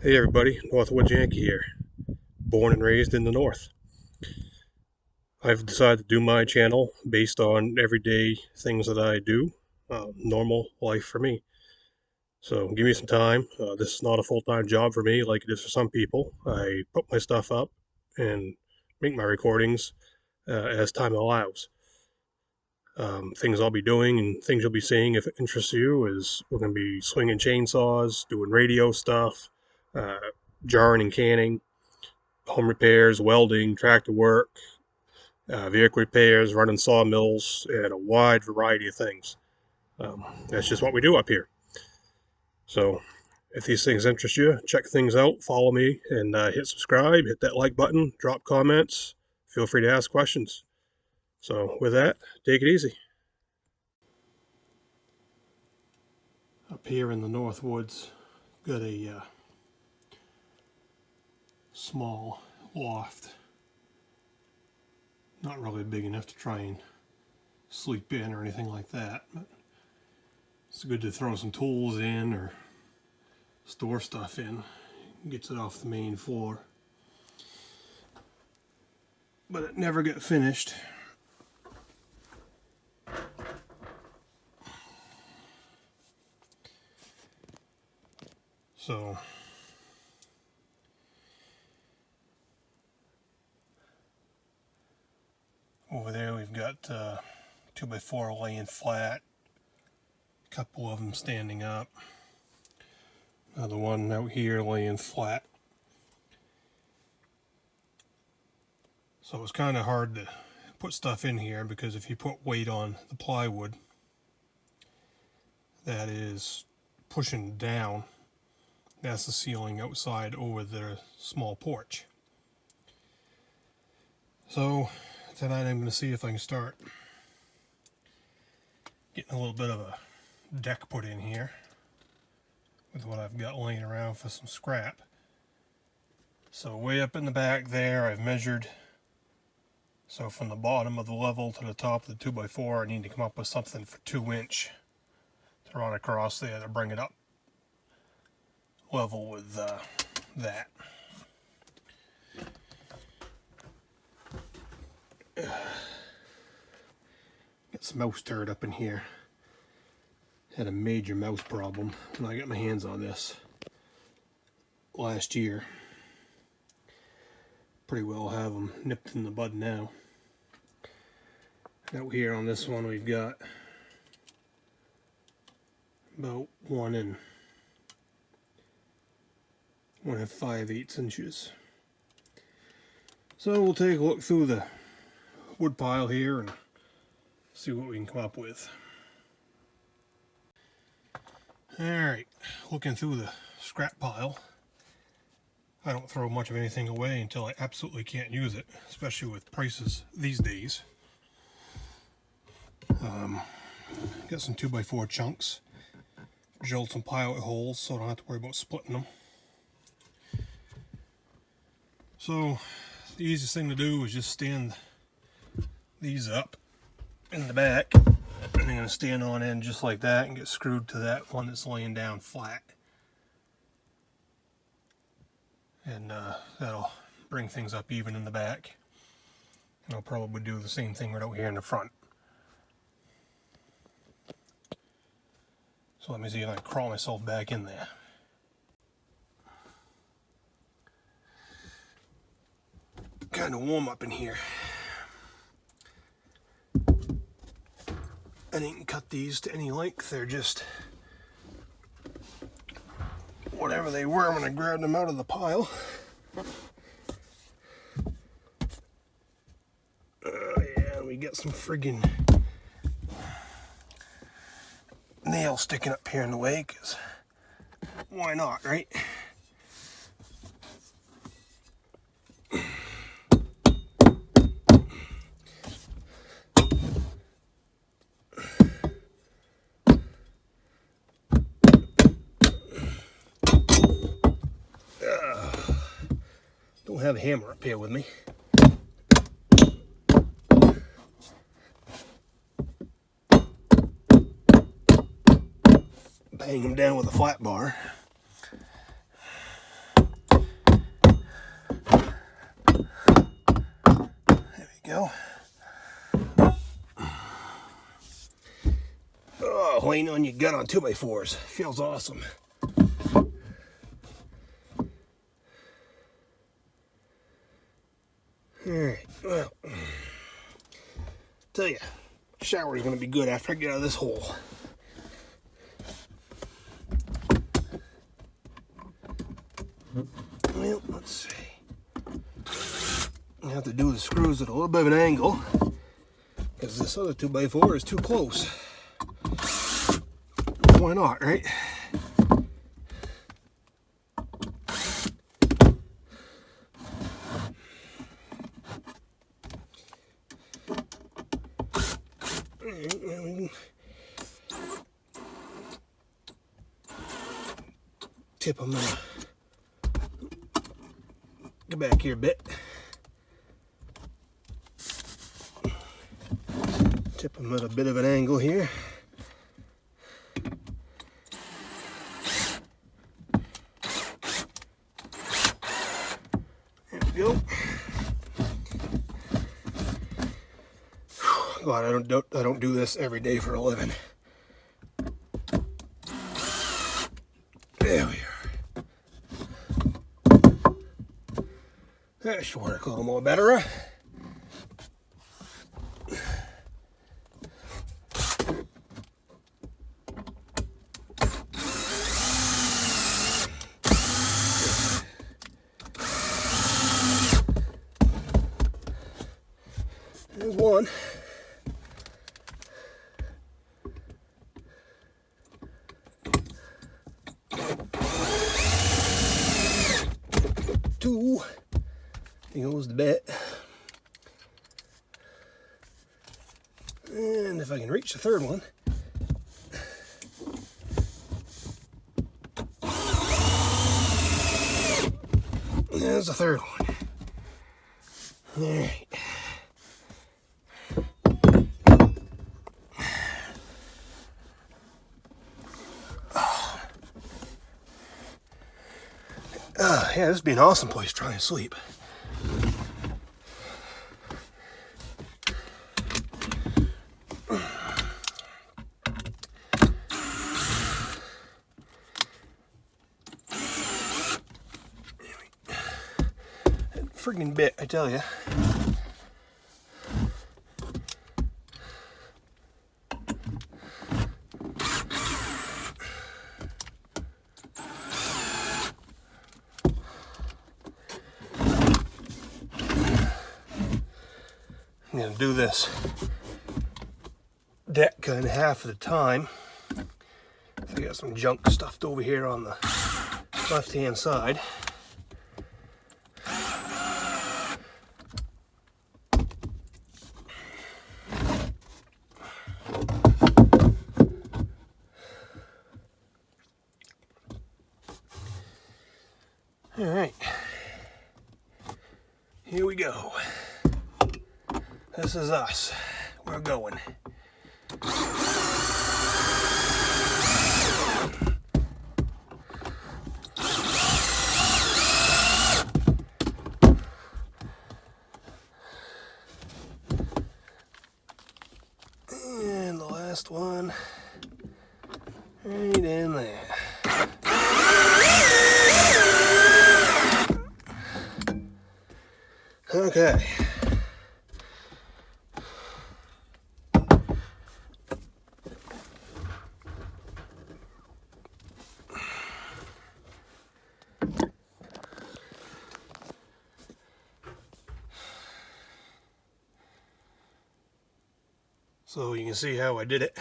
Hey everybody, Northwood Yankee here, born and raised in the North. I've decided to do my channel based on everyday things that I do, normal life for me. So give me some time. This is not a full-time job for me like it is for some people. I put my stuff up and make my recordings as time allows. Things I'll be doing and things you'll be seeing if it interests you is we're going to be swinging chainsaws, doing radio stuff, uh, jarring and canning, home repairs, welding, tractor work, vehicle repairs, running sawmills, and a wide variety of things. That's just what we do up here. So if these things interest you, check things out, follow me, and hit subscribe, hit that like button, drop comments. Feel free to ask questions. So with that, take it easy. Up here in the North Woods, got a small loft. Not really big enough to try and sleep in or anything like that, but it's good to throw some tools in or store stuff in. Gets it off the main floor. But it never got finished. So over there we've got 2x4 laying flat, a couple of them standing up, another one out here laying flat. So it's kind of hard to put stuff in here because if you put weight on the plywood that is pushing down, that's the ceiling outside over the small porch. So tonight I'm going to see if I can start getting a little bit of a deck put in here with what I've got laying around for some scrap. So way up in the back there I've measured, so from the bottom of the level to the top of the 2x4 I need to come up with something for 2" to run across there to bring it up level with that. Got some mouse turd up in here. Had a major mouse problem when I got my hands on this last year. Pretty well have them nipped in the bud now. Out here on this one we've got about 1 5/8 inches. So we'll take a look through the wood pile here and see what we can come up with. Alright, looking through the scrap pile. I don't throw much of anything away until I absolutely can't use it, especially with prices these days. Got some 2x4 chunks. Drilled some pilot holes so I don't have to worry about splitting them. So the easiest thing to do is just stand these up in the back, and they're going to stand on end just like that and get screwed to that one that's laying down flat. And that'll bring things up even in the back. And I'll probably do the same thing right over here in the front. So let me see if I can crawl myself back in there. Kind of warm up in here. I didn't cut these to any length, they're just whatever they were when I grabbed them out of the pile. Yeah, we got some friggin' nail sticking up here in the way, because why not, right? Don't have a hammer up here with me. Bang them down with a flat bar. complain on your gut on 2x4s. Feels awesome. Alright, well, tell you, shower is going to be good after I get out of this hole. Well, let's see. I have to do the screws at a little bit of an angle because this other 2x4 is too close. Why not, right? Tip them in. Get back here a bit. Tip them at a bit of an angle here. There we go. God, I don't do this every day for a living. There we are. That should work a little more better. There's one. Two. Here goes the bit. And if I can reach the third one. There's the third one. All right. Yeah, this would be an awesome place to try and sleep. Friggin' bit, I tell you. I'm gonna do this deck kind of half of the time. I got some junk stuffed over here on the left-hand side. All right, here we go. This is us. We're going. And the last one, right in there. Okay. So you can see how I did it.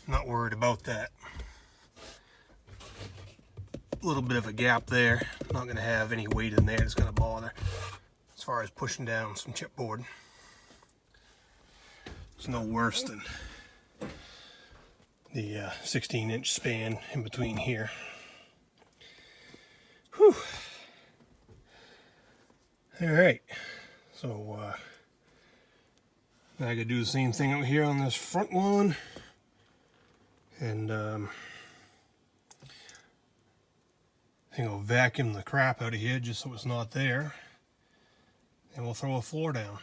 Not worried about that. A little bit of a gap there. Not going to have any weight in there that's going to bother as far as pushing down some chipboard. It's no worse than the 16-inch span in between here. Whew. All right, so I could do the same thing out here on this front one, and I think I'll vacuum the crap out of here just so it's not there, and we'll throw a floor down.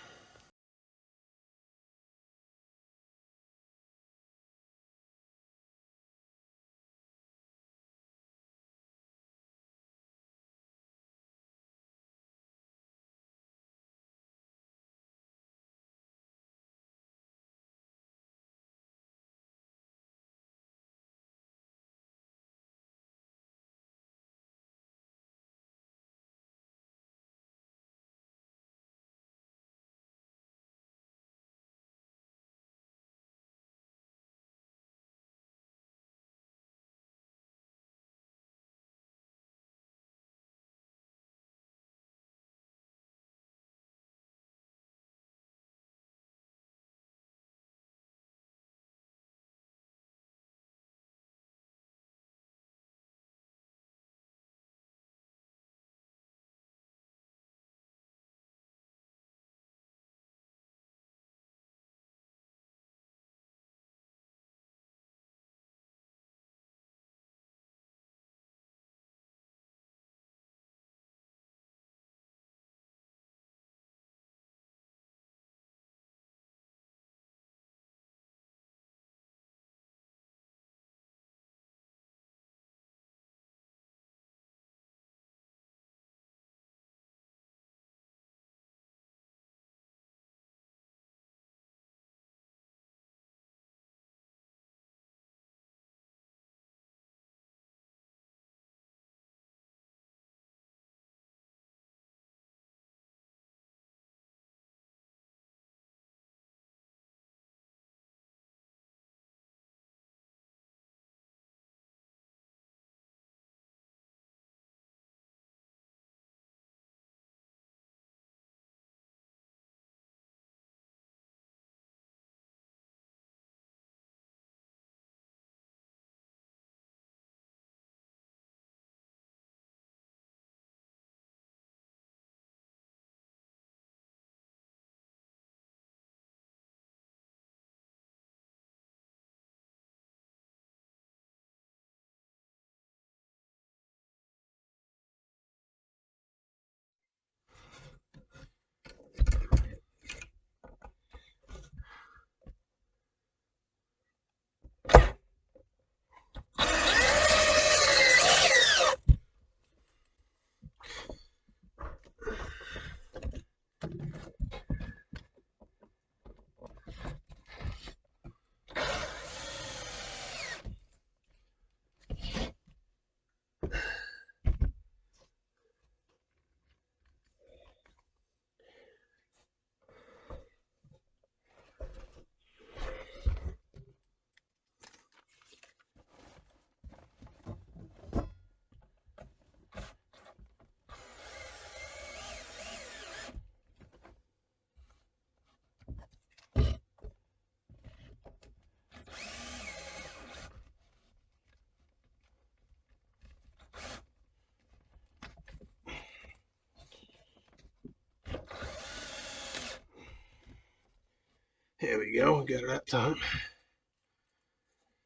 There we go, got it that time.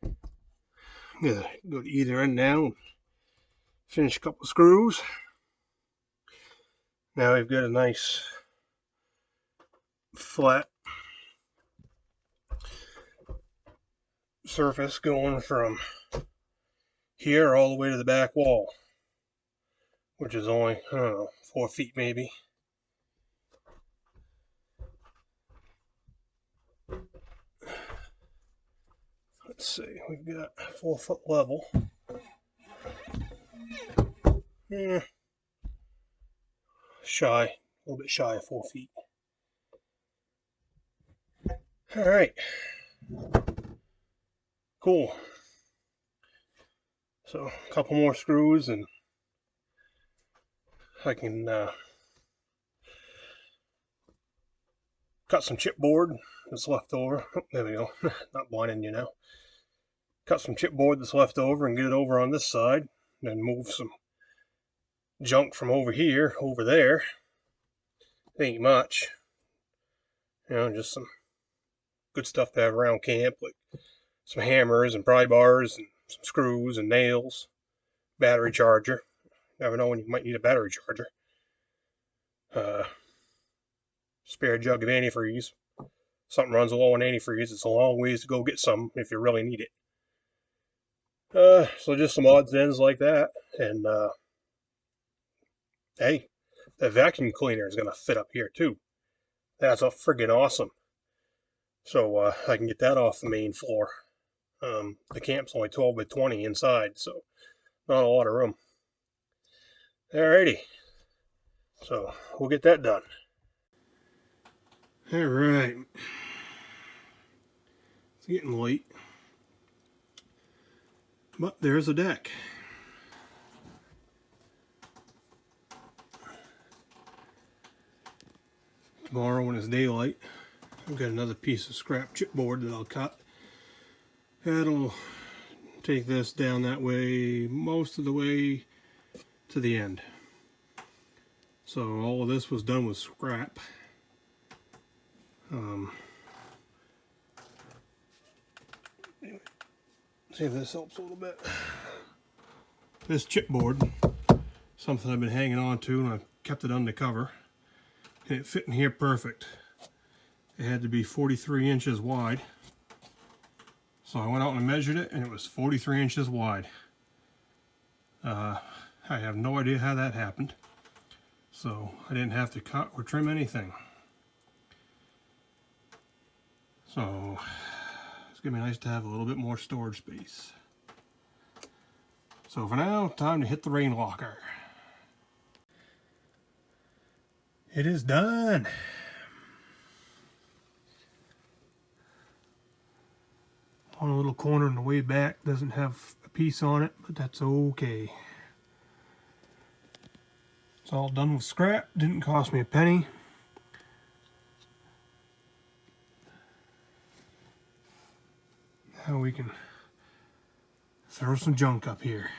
I'm gonna go to either end now and finish a couple of screws. Now we've got a nice flat surface going from here all the way to the back wall, which is only, I don't know, 4 feet maybe. Let's see, we've got 4 foot level. Shy, a little bit shy of 4 feet. All right, cool. So a couple more screws and I can cut some chipboard that's left over. Oh, there we go. Not blinding you now. Cut some chipboard that's left over and get it over on this side. Then move some junk from over here over there. It ain't much. Just some good stuff to have around camp, like some hammers and pry bars and some screws and nails, battery charger. Never know when you might need a battery charger. Spare jug of antifreeze. Something runs low on antifreeze, it's a long ways to go get some if you really need it. So just some odds and ends like that. And hey, the vacuum cleaner is going to fit up here too. That's a friggin' awesome. So I can get that off the main floor. The camp's only 12 by 20 inside, so not a lot of room. Alrighty, so we'll get that done. Alright, it's getting late, but there's the deck. Tomorrow when it's daylight, I've got another piece of scrap chipboard that I'll cut. That'll take this down that way most of the way to the end. So all of this was done with scrap. See if this helps a little bit. This chipboard, something I've been hanging on to, and I've kept it undercover. And it fit in here perfect. It had to be 43 inches wide. So I went out and measured it, and it was 43 inches wide. I have no idea how that happened. So I didn't have to cut or trim anything. So it's gonna be nice to have a little bit more storage space. So for now, time to hit the rain locker. It is done. On a little corner in the way back doesn't have a piece on it, but that's okay. It's all done with scrap, didn't cost me a penny. Now we can throw some junk up here.